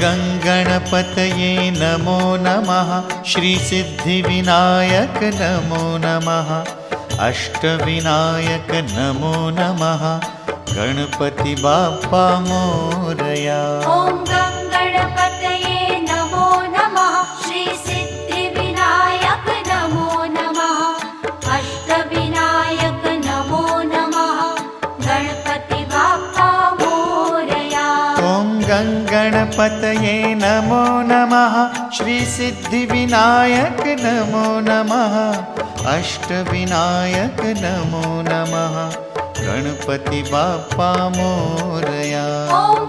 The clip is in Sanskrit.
गणपतये नमो नमः। श्रीसिद्धिविनायक नमो नमः। अष्टविनायक नमो नमः। गणपति बाप्पा मोरया। ॐ गणपतये नमो नमः। श्रीसिद्धिविनायक नमो नमः। अष्टविनायक नमो नमः। गणपति बाप्पा मोरया। ॐ गणपतये नमो नमः। श्रीसिद्धिविनायक नमो नमः। अष्टविनायक नमो नमः। गणपति बाप्पा मोरया। ॐ